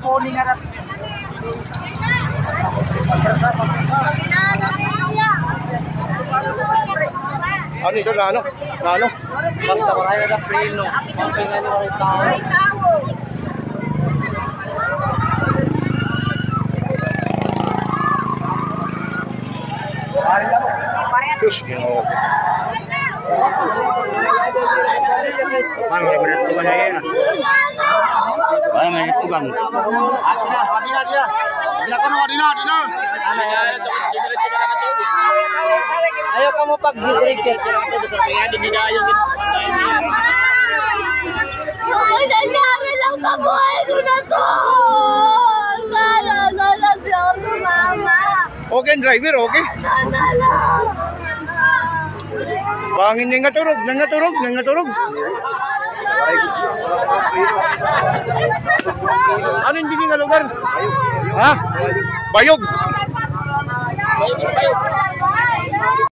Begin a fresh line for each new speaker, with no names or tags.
kuning nga natin.
Ano ito na ano? Na ano?
Basta maraya na preno. Pampingan nyo rin tao.
Diyos, ginawa ko.
Paano may beres ko ba na yan? Paano may itugang? Ayaw ka mo pag-didrikit. Kaya dinidayo din.
Ay, nangyari lang sa buhay ko na to! Sana lang siya ako sumama!
Okay, driver, okay?
Sana lang!
Bangin na ngaturog, nangaturog. Ano hindi nga lugar? Ha? Bayog.